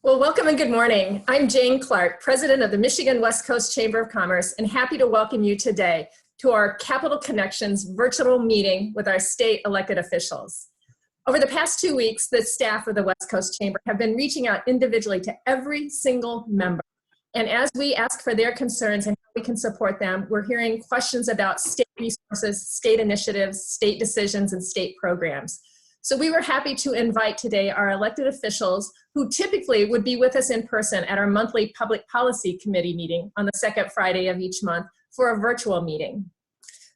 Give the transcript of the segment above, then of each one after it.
Well, welcome and good morning. I'm Jane Clark, President of the Michigan West Coast Chamber of Commerce, and happy to welcome you today to our Capital Connections virtual meeting with our state elected officials. Over the past 2 weeks, the staff of the West Coast Chamber have been reaching out individually to every single member. And as we ask for their concerns and how we can support them, we're hearing questions about state resources, state initiatives, state decisions, and state programs. So we were happy to invite today our elected officials who typically would be with us in person at our monthly Public Policy Committee meeting on the second Friday of each month for a virtual meeting.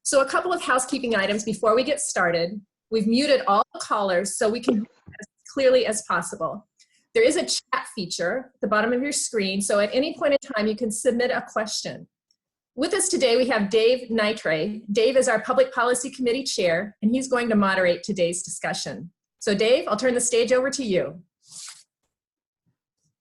So a couple of housekeeping items before we get started. We've muted all the callers so we can hear as clearly as possible. There is a chat feature at the bottom of your screen, so at any point in time you can submit a question. With us today, we have Dave Nitre. Dave is our Public Policy Committee Chair, and he's going to moderate today's discussion. So Dave, I'll turn the stage over to you.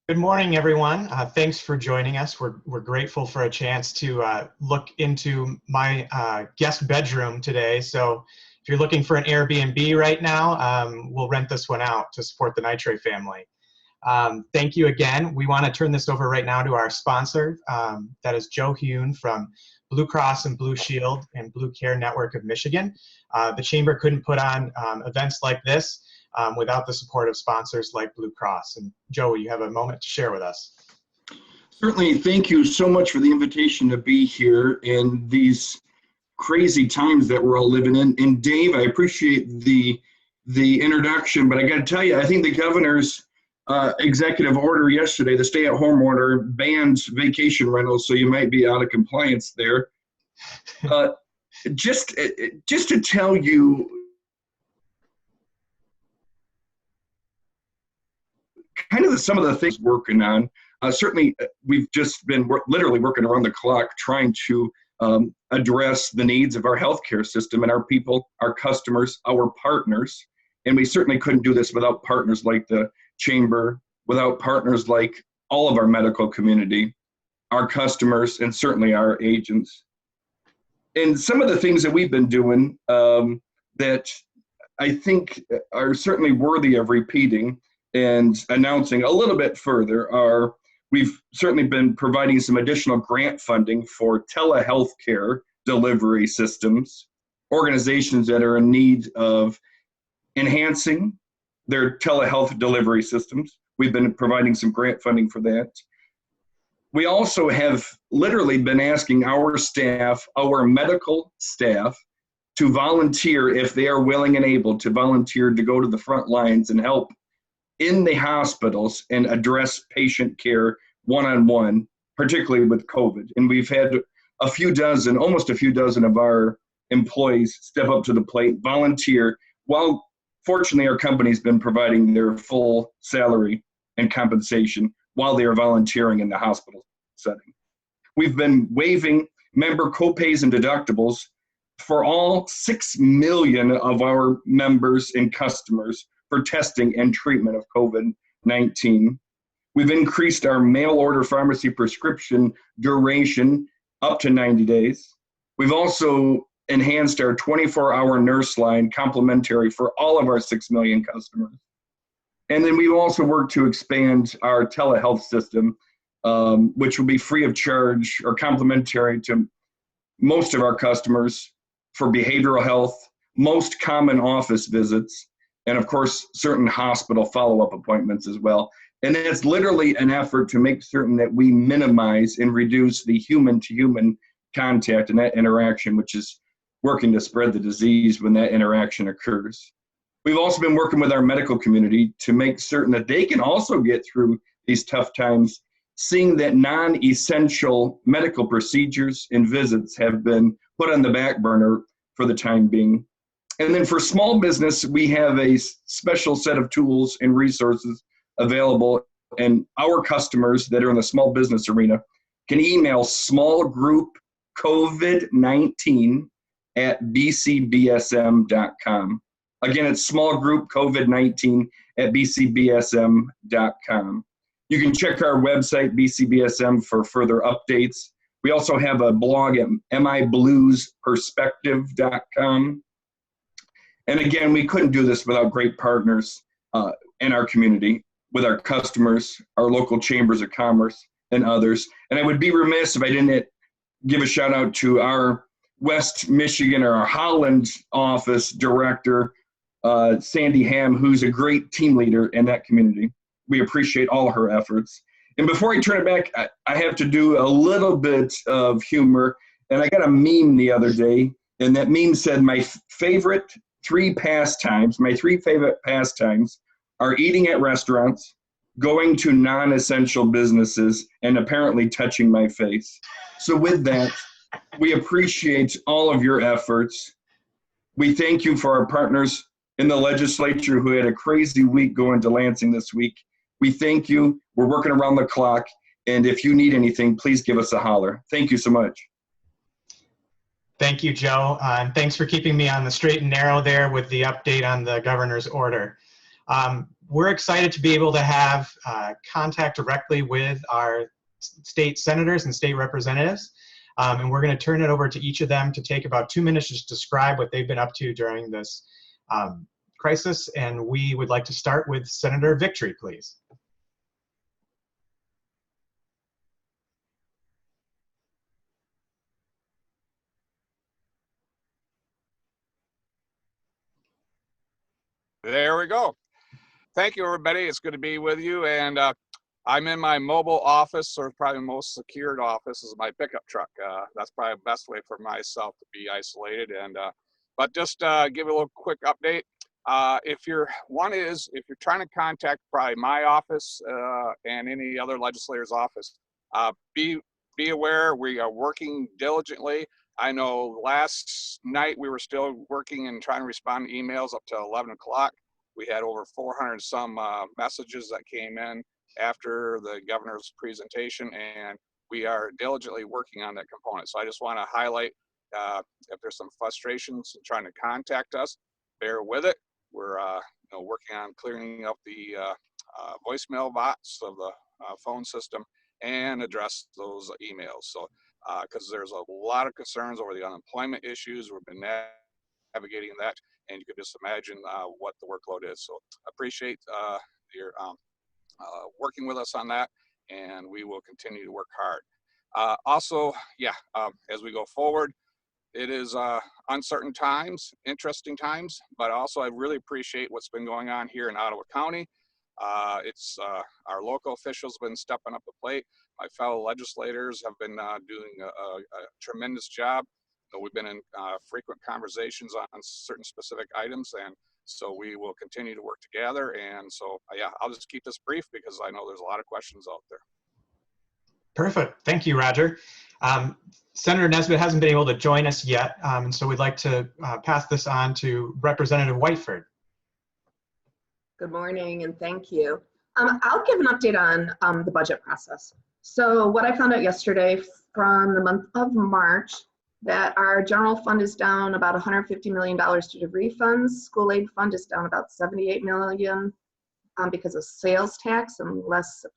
Good morning, everyone. Thanks for joining us. We're grateful for a chance to look into my guest bedroom today. So if you're looking for an Airbnb right now, we'll rent this one out to support the Nitre family. Thank you again. We want to turn this over right now to our sponsor. That is Joe Hune from Blue Cross and Blue Shield and Blue Care Network of Michigan. The Chamber couldn't put on events like this without the support of sponsors like Blue Cross. And Joe, you have a moment to share with us. Certainly. Thank you so much for the invitation to be here in these crazy times that we're all living in. And Dave, I appreciate the introduction, but I got to tell you, I think the governor's executive order yesterday, the stay-at-home order, bans vacation rentals, so you might be out of compliance there. Just to tell you kind of some of the things we're working on. Certainly, we've just been literally working around the clock trying to address the needs of our healthcare system and our people, our customers, our partners. And we certainly couldn't do this without partners like the Chamber, without partners like all of our medical community, our customers, and certainly our agents. And some of the things that we've been doing that I think are certainly worthy of repeating and announcing a little bit further are, we've certainly been providing some additional grant funding for telehealth care delivery systems, organizations that are in need of enhancing their telehealth delivery systems. We've been providing some grant funding for that. We also have literally been asking our staff, our medical staff, to volunteer if they are willing and able to volunteer to go to the front lines and help in the hospitals and address patient care one-on-one, particularly with COVID. And we've had a few dozen, almost a few dozen of our employees step up to the plate, volunteer, while fortunately our company's been providing their full salary and compensation while they are volunteering in the hospital setting. We've been waiving member copays and deductibles for all 6 million of our members and customers for testing and treatment of COVID-19. We've increased our mail order pharmacy prescription duration up to 90 days. We've also enhanced our 24-hour nurse line complimentary for all of our 6 million customers. And then we've also worked to expand our telehealth system, which will be free of charge or complimentary to most of our customers for behavioral health, most common office visits, and of course, certain hospital follow-up appointments as well. And it's literally an effort to make certain that we minimize and reduce the human-to-human contact and that interaction, which is working to spread the disease when that interaction occurs. We've also been working with our medical community to make certain that they can also get through these tough times, seeing that non-essential medical procedures and visits have been put on the back burner for the time being. And then for small business, we have a special set of tools and resources available, and our customers that are in the small business arena can email smallgroupcovid19@bcbsm.com. Again, it's smallgroupcovid19@bcbsm.com. You can check our website, BCBSM, for further updates. We also have a blog at mibluesperspective.com. And again, we couldn't do this without great partners in our community. with our customers, our local chambers of commerce, and others. And I would be remiss if I didn't give a shout out to our West Michigan or our Holland office director, Sandy Ham, who's a great team leader in that community. We appreciate all her efforts. And before I turn it back, I have to do a little bit of humor. And I got a meme the other day, and that meme said, my favorite three pastimes are eating at restaurants, going to non-essential businesses, and apparently touching my face. So with that, we appreciate all of your efforts. We thank you for our partners in the legislature who had a crazy week going to Lansing this week. We thank you. We're working around the clock. And if you need anything, please give us a holler. Thank you so much. Thank you, Joe. And thanks for keeping me on the straight and narrow there with the update on the governor's order. We're excited to be able to have contact directly with our state senators and state representatives. And we're going to turn it over to each of them to take about 2 minutes to just describe what they've been up to during this crisis. And we would like to start with Senator Victory, please. There we go. Thank you, everybody. It's good to be with you. And I'm in my mobile office, or probably the most secured office is my pickup truck. That's probably the best way for myself to be isolated. And but just give a little quick update. If you're trying to contact probably my office and any other legislator's office, be aware we are working diligently. I know last night we were still working and trying to respond to emails up to 11 o'clock. We had over 400 some messages that came in after the governor's presentation, and we are diligently working on that component. So I just want to highlight if there's some frustrations in trying to contact us, bear with it. We're working on clearing up the voicemail box of the phone system and address those emails. So because there's a lot of concerns over the unemployment issues. We've been navigating that, and you can just imagine what the workload is. So appreciate your working with us on that, and we will continue to work hard. Also, as we go forward, it is uncertain times, interesting times, but also I really appreciate what's been going on here in Ottawa County. Our local officials have been stepping up the plate. My fellow legislators have been doing a tremendous job. We've been in frequent conversations on certain specific items, and so we will continue to work together. And so, I'll just keep this brief because I know there's a lot of questions out there. Perfect. Thank you, Roger. Senator Nesbitt hasn't been able to join us yet, and so we'd like to pass this on to Representative Whiteford. Good morning, and thank you. I'll give an update on the budget process. So what I found out yesterday from the month of March, that our general fund is down about $150 million due to refunds. School aid fund is down about $78 million because of sales tax and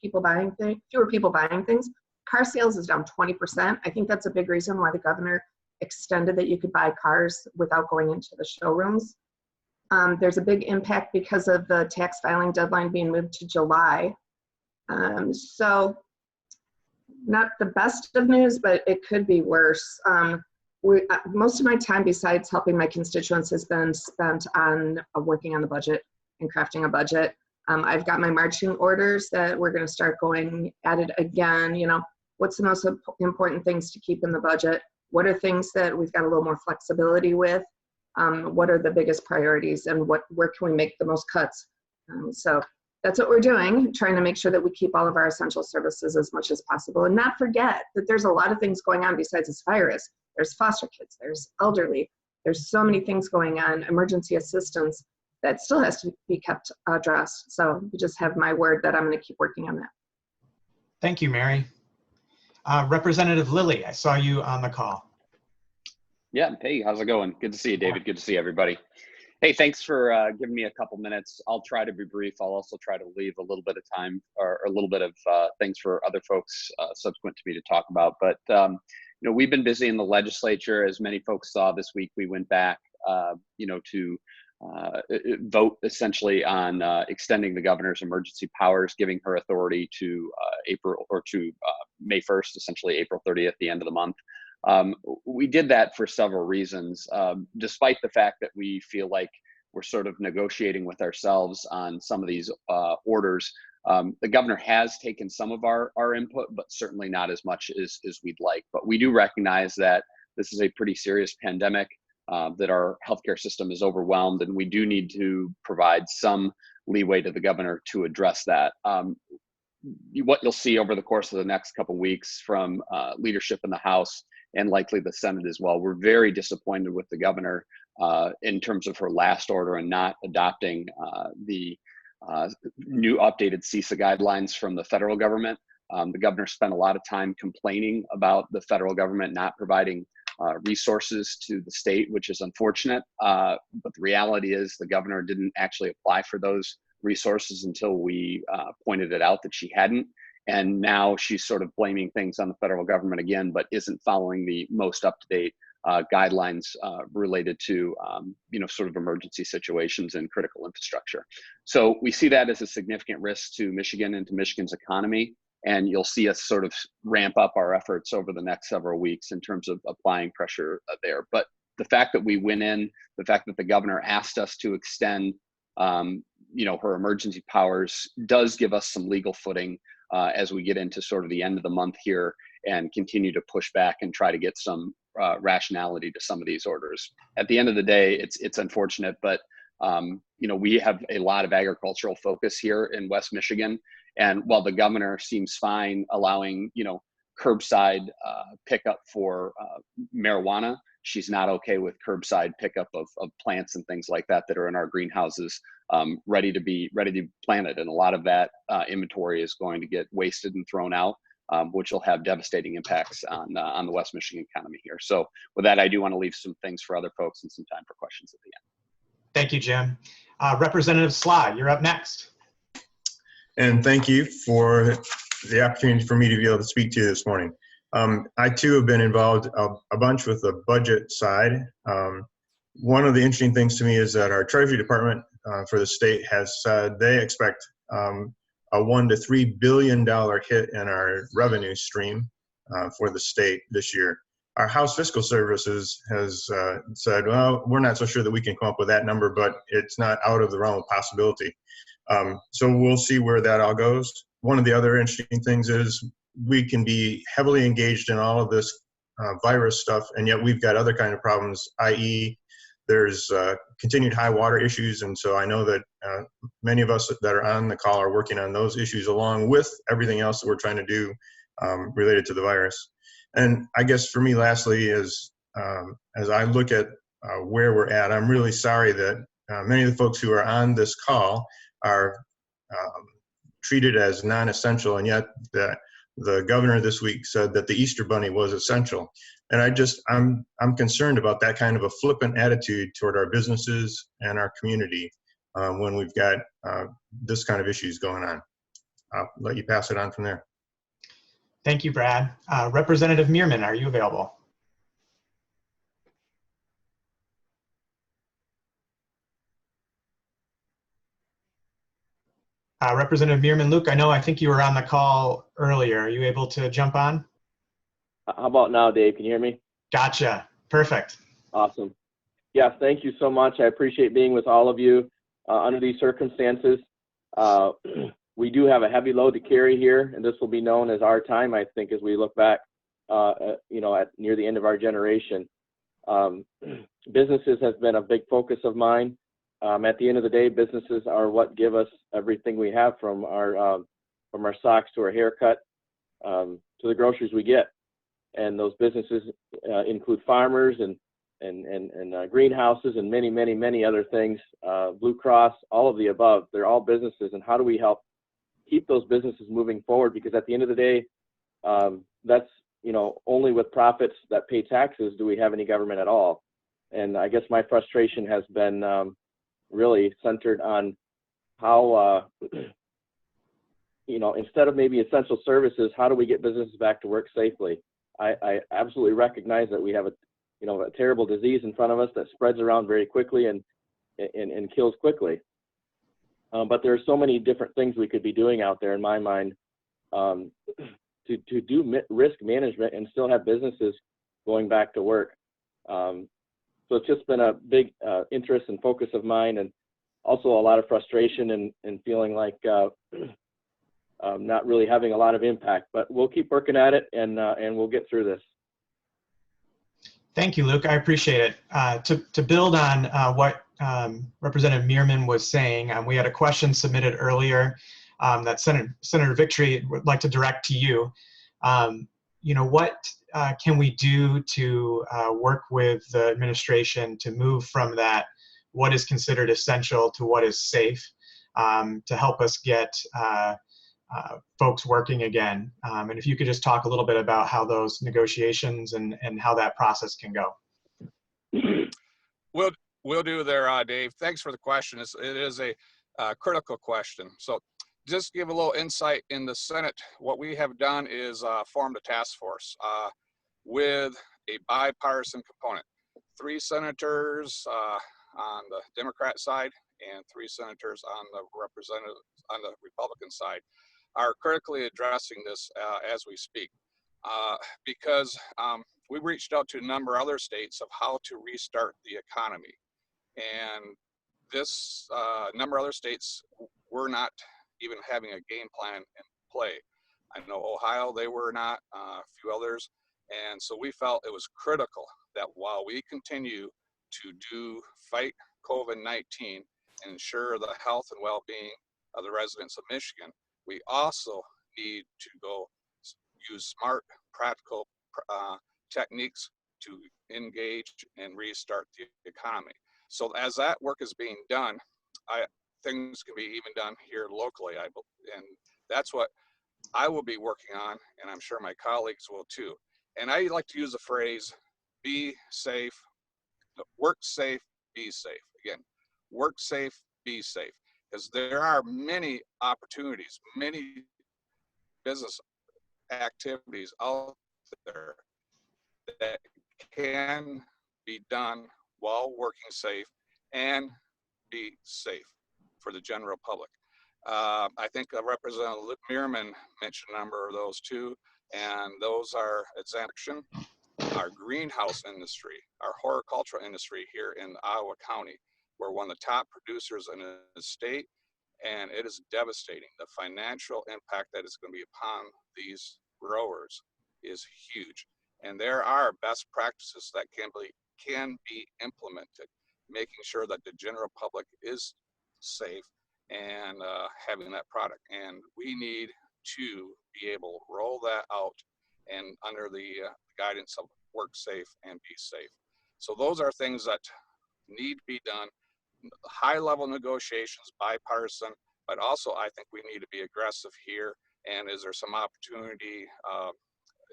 fewer people buying things. Car sales is down 20%. I think that's a big reason why the governor extended that you could buy cars without going into the showrooms. There's a big impact because of the tax filing deadline being moved to July. So not the best of news, but it could be worse. Most of my time besides helping my constituents has been spent on working on the budget and crafting a budget. I've got my marching orders that we're going to start going at it again. What's the most important things to keep in the budget? What are things that we've got a little more flexibility with? What are the biggest priorities, and where can we make the most cuts? So that's what we're doing, trying to make sure that we keep all of our essential services as much as possible, and not forget that there's a lot of things going on besides this virus. There's foster kids, there's elderly, there's so many things going on, emergency assistance that still has to be kept addressed. So you just have my word that I'm going to keep working on that. Thank you, Mary. Representative Lilly, I saw you on the call. Yeah, hey, how's it going? Good to see you, David. Good to see everybody. Hey, thanks for giving me a couple minutes. I'll try to be brief. I'll also try to leave a little bit of time or a little bit of things for other folks subsequent to me to talk about. But, we've been busy in the legislature. As many folks saw this week, we went back, to vote essentially on extending the governor's emergency powers, giving her authority to May 1st, essentially April 30th, the end of the month. We did that for several reasons, despite the fact that we feel like we're sort of negotiating with ourselves on some of these orders. The governor has taken some of our input, but certainly not as much as we'd like. But we do recognize that this is a pretty serious pandemic, that our healthcare system is overwhelmed, and we do need to provide some leeway to the governor to address that. What you'll see over the course of the next couple of weeks from leadership in the House and likely the Senate as well, we're very disappointed with the governor in terms of her last order and not adopting the new updated CISA guidelines from the federal government. The governor spent a lot of time complaining about the federal government not providing resources to the state, which is unfortunate. But the reality is the governor didn't actually apply for those resources until we pointed it out that she hadn't. And now she's sort of blaming things on the federal government again, but isn't following the most up-to-date guidelines related to, sort of emergency situations and critical infrastructure. So we see that as a significant risk to Michigan and to Michigan's economy. And you'll see us sort of ramp up our efforts over the next several weeks in terms of applying pressure there. But the fact that we went in, the fact that the governor asked us to extend, her emergency powers does give us some legal footing as we get into sort of the end of the month here and continue to push back and try to get some rationality to some of these orders. At the end of the day, it's unfortunate, but we have a lot of agricultural focus here in West Michigan. And while the governor seems fine allowing, curbside pickup for marijuana, she's not okay with curbside pickup of plants and things like that are in our greenhouses, ready to be planted. And a lot of that inventory is going to get wasted and thrown out, which will have devastating impacts on the West Michigan economy here. So with that, I do want to leave some things for other folks and some time for questions at the end. Thank you, Jim. Representative Sly, you're up next. And thank you for the opportunity for me to be able to speak to you this morning. I too have been involved a bunch with the budget side. One of the interesting things to me is that our Treasury Department for the state has said they expect a $1 to $3 billion hit in our revenue stream for the state this year. Our House Fiscal Services has said, well, we're not so sure that we can come up with that number, but it's not out of the realm of possibility. So we'll see where that all goes. One of the other interesting things is we can be heavily engaged in all of this virus stuff, and yet we've got other kind of problems, i.e. there's continued high water issues. And so I know that many of us that are on the call are working on those issues along with everything else that we're trying to do related to the virus. And I guess for me, lastly, is as I look at where we're at, I'm really sorry that many of the folks who are on this call are treated as non-essential, and yet the governor this week said that the Easter Bunny was essential. And I'm concerned about that kind of a flippant attitude toward our businesses and our community when we've got this kind of issues going on. I'll let you pass it on from there. Thank you, Brad. Representative Meerman, are you available? Representative Meerman, Luke, I think you were on the call earlier. Are you able to jump on? How about now, Dave? Can you hear me? Gotcha. Perfect. Awesome. Yeah, thank you so much. I appreciate being with all of you under these circumstances. We do have a heavy load to carry here, and this will be known as our time, I think, as we look back, at near the end of our generation. Businesses has been a big focus of mine. At the end of the day, businesses are what give us everything we have, from our socks to our haircut to the groceries we get. And those businesses include farmers and greenhouses and many, many, many other things. Blue Cross, all of the above. They're all businesses. And how do we help keep those businesses moving forward? Because at the end of the day, that's only with profits that pay taxes do we have any government at all. And I guess my frustration has been really centered on how, instead of maybe essential services, how do we get businesses back to work safely? I absolutely recognize that we have a terrible disease in front of us that spreads around very quickly, and and kills quickly. But there are so many different things we could be doing out there, in my mind, to do risk management and still have businesses going back to work. So it's just been a big interest and focus of mine, and also a lot of frustration and feeling like not really having a lot of impact. But we'll keep working at it, and we'll get through this. Thank you, Luke. I appreciate it. To build on what Representative Meerman was saying, we had a question submitted earlier that Senator Victory would like to direct to you. What can we do to work with the administration to move from that what is considered essential to what is safe, to help us get folks working again? And if you could just talk a little bit about how those negotiations and how that process can go. We'll do there, Dave. Thanks for the question. It is a critical question. So just give a little insight in the Senate. What we have done is formed a task force with a bipartisan component. 3 senators on the Democrat side and 3 senators on the Republican side are critically addressing this as we speak, because we reached out to a number of other states of how to restart the economy. And this number of other states were not even having a game plan in play. I know Ohio, they were not, a few others. And so we felt it was critical that while we continue to fight COVID-19 and ensure the health and well-being of the residents of Michigan, we also need to go use smart, practical techniques to engage and restart the economy. So as that work is being done, things can be even done here locally, and that's what I will be working on, and I'm sure my colleagues will too. And I like to use the phrase, be safe, work safe, be safe. Again, work safe, be safe. Because there are many opportunities, many business activities out there that can be done while working safe and be safe for the general public. I think Representative Meerman mentioned a number of those too, and those are exemption, our greenhouse industry, our horticultural industry here in Iowa County. We're one of the top producers in the state, and it is devastating. The financial impact that is going to be upon these growers is huge. And there are best practices that can be implemented, making sure that the general public is safe and having that product. And we need to be able to roll that out and under the guidance of work safe and be safe. So those are things that need to be done. High level negotiations, bipartisan, but also I think we need to be aggressive here. And is there some opportunity,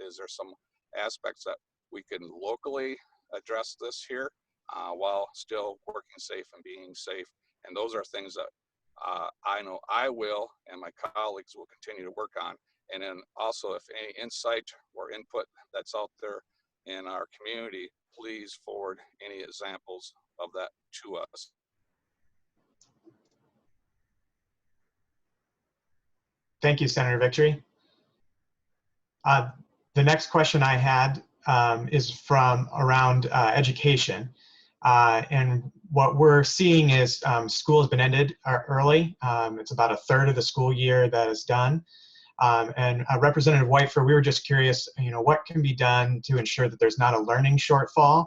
is there some aspects that we can locally address this here while still working safe and being safe? And those are things that I know I will and my colleagues will continue to work on. And then also if any insight or input that's out there in our community, please forward any examples of that to us. Thank you, Senator Victory. The next question I had is from around education. And what we're seeing is school has been ended early. It's about a third of the school year that is done. And Representative Whiteford, we were just curious, what can be done to ensure that there's not a learning shortfall?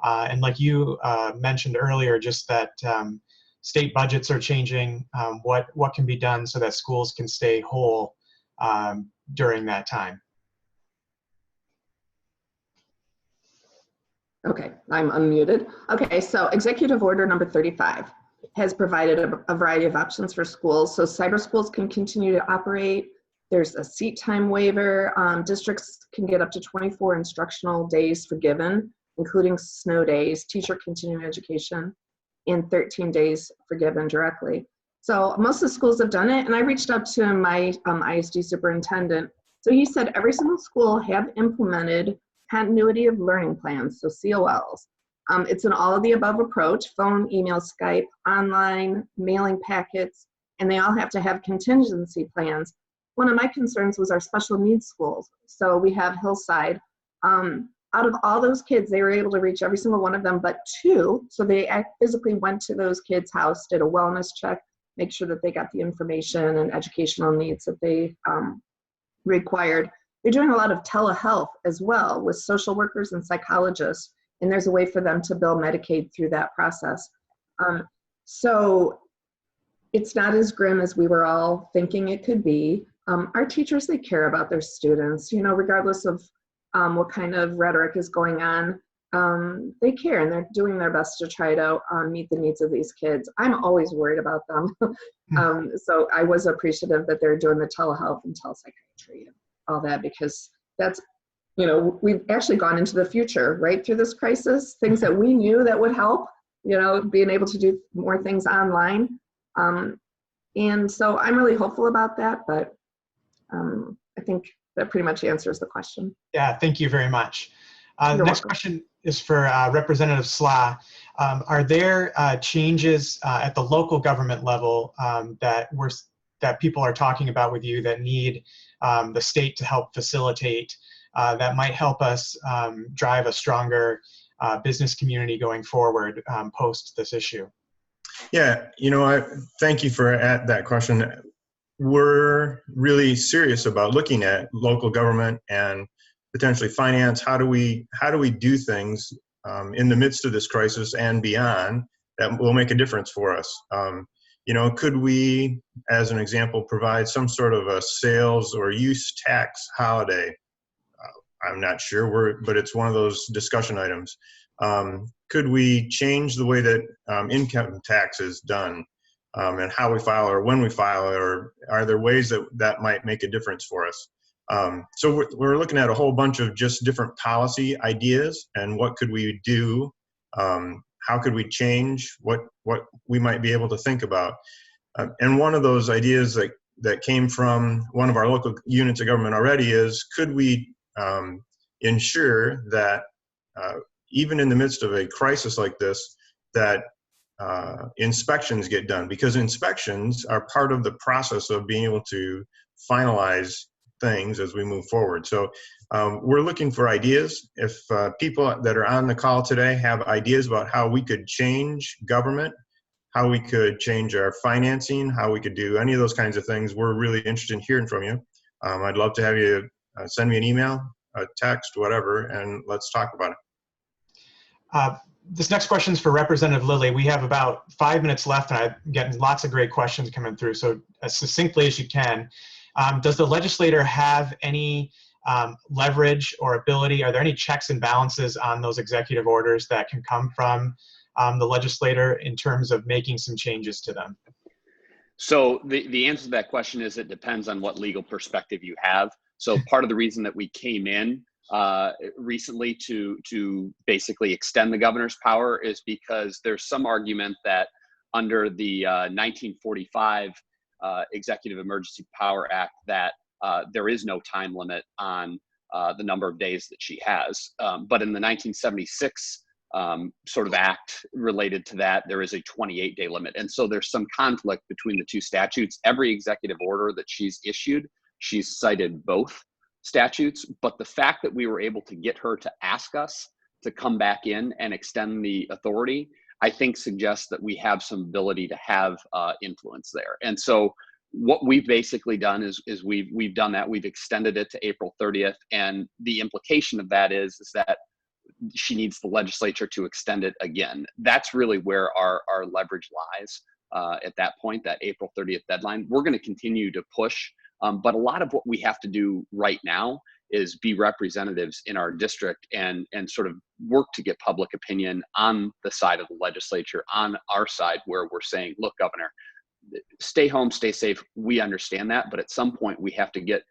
And like you mentioned earlier, just that state budgets are changing, what can be done so that schools can stay whole during that time? Okay, I'm unmuted. Okay, so Executive Order number 35 has provided a variety of options for schools. So cyber schools can continue to operate. There's a seat time waiver. Districts can get up to 24 instructional days forgiven, including snow days, teacher continuing education, and 13 days forgiven directly. So most of the schools have done it, and I reached out to my ISD superintendent. So he said every single school have implemented continuity of learning plans, so COLs. It's an all of the above approach: phone, email, Skype, online, mailing packets, and they all have to have contingency plans. One of my concerns was our special needs schools. So we have Hillside. Out of all those kids, they were able to reach every single one of them but 2. So they physically went to those kids' house, did a wellness check, make sure that they got the information and educational needs that they required. They're doing a lot of telehealth as well with social workers and psychologists, and there's a way for them to bill Medicaid through that process. So it's not as grim as we were all thinking it could be. Our teachers, they care about their students, you know, regardless of what kind of rhetoric is going on. They care, and they're doing their best to try to meet the needs of these kids. I'm always worried about them. So I was appreciative that they're doing the telehealth and telepsychiatry and all that, because that's, you know, we've actually gone into the future right through this crisis, things that we knew that would help, you know, being able to do more things online. And so I'm really hopeful about that, but I think that pretty much answers the question. Yeah, thank you very much. You're Next welcome. question is for Representative Slaa. Are there changes at the local government level that people are talking about with you that need the state to help facilitate, that might help us drive a stronger business community going forward post this issue? Yeah, you know, I thank you for that question. We're really serious about looking at local government and potentially finance. How do we do things in the midst of this crisis and beyond that will make a difference for us? You know, could we, as an example, provide some sort of a sales or use tax holiday? I'm not sure, but it's one of those discussion items. Could we change the way that income tax is done, and how we file or when we file, or are there ways that might make a difference for us? So we're looking at a whole bunch of just different policy ideas and what could we do? How could we change what we might be able to think about? And one of those ideas that came from one of our local units of government already is, could we ensure that even in the midst of a crisis like this, that inspections get done, because inspections are part of the process of being able to finalize things as we move forward. So we're looking for ideas. If people that are on the call today have ideas about how we could change government, how we could change our financing, how we could do any of those kinds of things, we're really interested in hearing from you. I'd love to have you send me an email, a text, whatever, and let's talk about it. This next question is for Representative Lilly. We have about 5 minutes left, and I'm getting lots of great questions coming through. So as succinctly as you can, does the legislator have any leverage or ability? Are there any checks and balances on those executive orders that can come from the legislator in terms of making some changes to them? So the answer to that question is it depends on what legal perspective you have. So part of the reason that we came in recently to basically extend the governor's power is because there's some argument that under the 1945 Executive Emergency Power Act that there is no time limit on the number of days that she has. But in the 1976 sort of act related to that, there is a 28-day limit. And so there's some conflict between the two statutes. Every executive order that she's issued, she's cited both statutes, but the fact that we were able to get her to ask us to come back in and extend the authority, I think suggests that we have some ability to have influence there. And so what we've basically done is we've done that. We've extended it to April 30th. And the implication of that is that she needs the legislature to extend it again. That's really where our leverage lies at that point, that April 30th deadline. We're going to continue to push. But a lot of what we have to do right now is be representatives in our district and sort of work to get public opinion on the side of the legislature, on our side, where we're saying, look, Governor, stay home, stay safe. We understand that, but at some point we have to get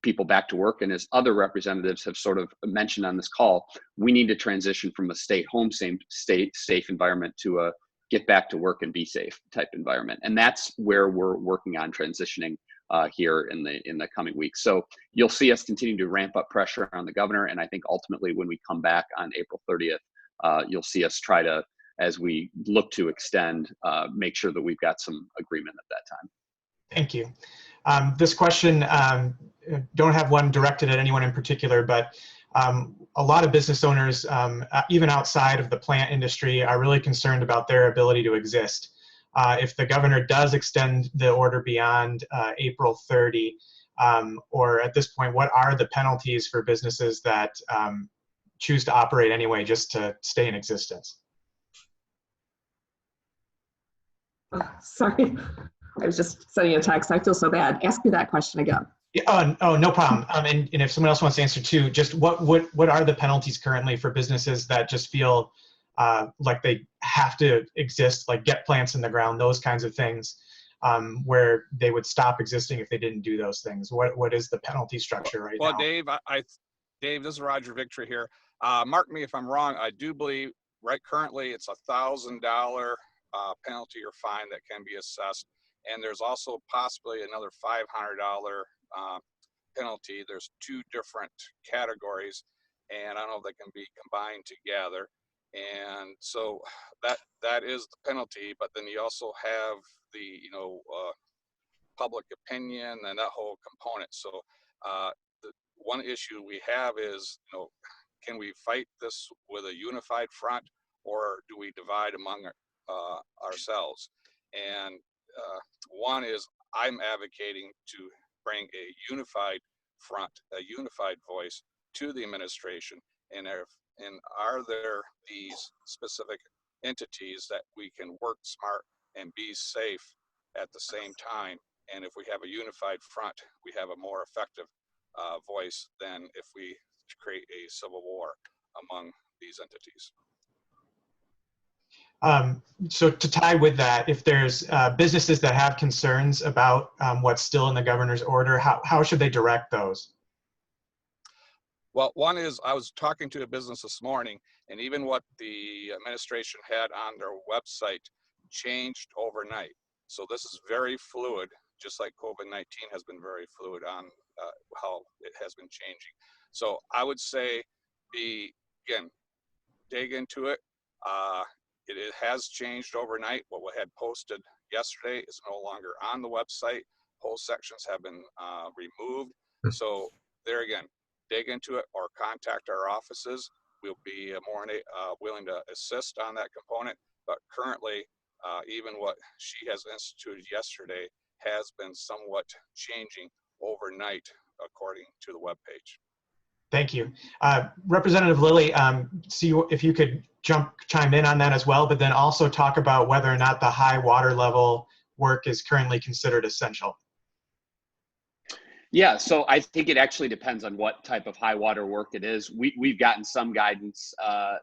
people back to work. And as other representatives have sort of mentioned on this call, we need to transition from a stay home, safe environment to a get back to work and be safe type environment. And that's where we're working on transitioning here in the coming weeks. So you'll see us continue to ramp up pressure on the governor. And I think ultimately when we come back on April 30th, you'll see us try to, as we look to extend, make sure that we've got some agreement at that time. Thank you. This question, don't have one directed at anyone in particular, but a lot of business owners, even outside of the plant industry, are really concerned about their ability to exist. If the governor does extend the order beyond April 30, or at this point, what are the penalties for businesses that choose to operate anyway just to stay in existence? Oh, sorry, I was just sending a text. I feel so bad. Ask me that question again. Yeah, oh, no problem. And if someone else wants to answer too, just what are the penalties currently for businesses that just feel like they have to exist, like get plants in the ground, those kinds of things, where they would stop existing if they didn't do those things? What is the penalty structure right now? Well, Dave, Dave, this is Roger Victory here. Mark me if I'm wrong. I do believe right currently it's $1,000 penalty or fine that can be assessed, and there's also possibly another $500 penalty. There's two different categories, and I don't know if they can be combined together. And so that is the penalty, but then you also have the public opinion and that whole component. So the one issue we have is, can we fight this with a unified front, or do we divide among ourselves? And one is, I'm advocating to bring a unified front, a unified voice to the administration. And are there these specific entities that we can work smart and be safe at the same time? And if we have a unified front, we have a more effective voice than if we create a civil war among these entities. So to tie with that, if there's businesses that have concerns about what's still in the governor's order, how should they direct those? Well, one is, I was talking to a business this morning, and even what the administration had on their website changed overnight. So this is very fluid, just like COVID-19 has been very fluid on how it has been changing. So I would say, again, dig into it. It has changed overnight. What we had posted yesterday is no longer on the website. Whole sections have been removed. So there again, dig into it or contact our offices. We'll be more willing to assist on that component. But currently, even what she has instituted yesterday has been somewhat changing overnight according to the webpage. Thank you. Representative Lilly, see if you could chime in on that as well, but then also talk about whether or not the high water level work is currently considered essential. Yeah, so I think it actually depends on what type of high water work it is. We've gotten some guidance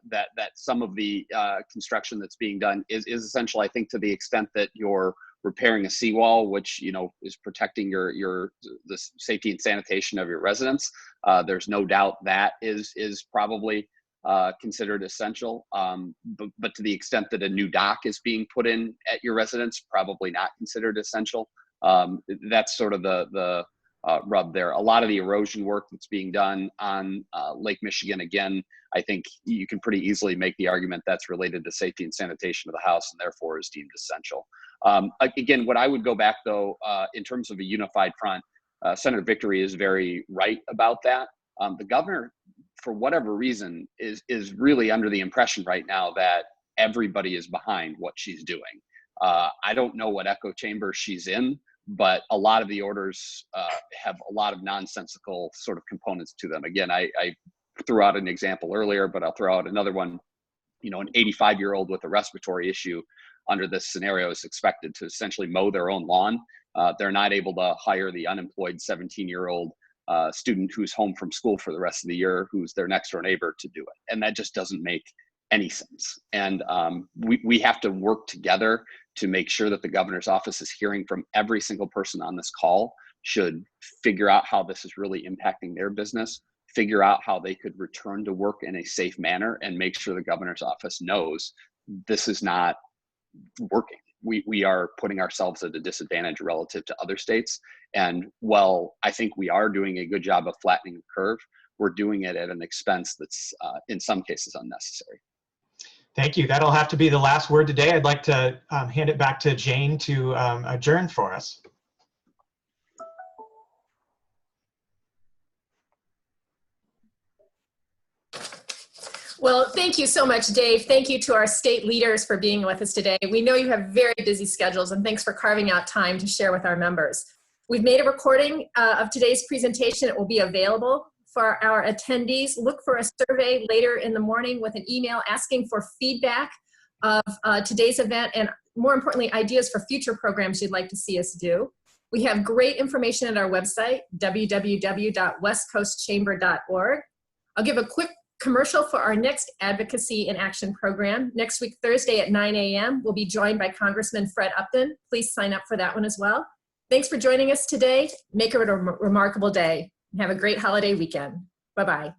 that some of the construction that's being done is essential, I think, to the extent that you're repairing a seawall, which is protecting the safety and sanitation of your residents. There's no doubt that is probably considered essential. But to the extent that a new dock is being put in at your residence, probably not considered essential. That's sort of the rub there. A lot of the erosion work that's being done on Lake Michigan, again, I think you can pretty easily make the argument that's related to safety and sanitation of the house and therefore is deemed essential. Again, what I would go back though, in terms of a unified front, Senator Victory is very right about that. The governor, for whatever reason, is really under the impression right now that everybody is behind what she's doing. I don't know what echo chamber she's in, but a lot of the orders have a lot of nonsensical sort of components to them. Again, I threw out an example earlier, but I'll throw out another one. An 85-year-old with a respiratory issue under this scenario is expected to essentially mow their own lawn. They're not able to hire the unemployed 17-year-old student who's home from school for the rest of the year, who's their next door neighbor, to do it. And that just doesn't make any sense. And we have to work together to make sure that the governor's office is hearing from every single person on this call, should figure out how this is really impacting their business, figure out how they could return to work in a safe manner, and make sure the governor's office knows this is not working. We are putting ourselves at a disadvantage relative to other states. And while I think we are doing a good job of flattening the curve, we're doing it at an expense that's in some cases unnecessary. Thank you. That'll have to be the last word today. I'd like to hand it back to Jane to adjourn for us. Well, thank you so much, Dave. Thank you to our state leaders for being with us today. We know you have very busy schedules, and thanks for carving out time to share with our members. We've made a recording of today's presentation. It will be available for our attendees. Look for a survey later in the morning with an email asking for feedback of today's event, and more importantly, ideas for future programs you'd like to see us do. We have great information at our website, www.westcoastchamber.org. I'll give a quick commercial for our next Advocacy in Action program. Next week, Thursday at 9 a.m., we'll be joined by Congressman Fred Upton. Please sign up for that one as well. Thanks for joining us today. Make it a remarkable day. Have a great holiday weekend. Bye-bye.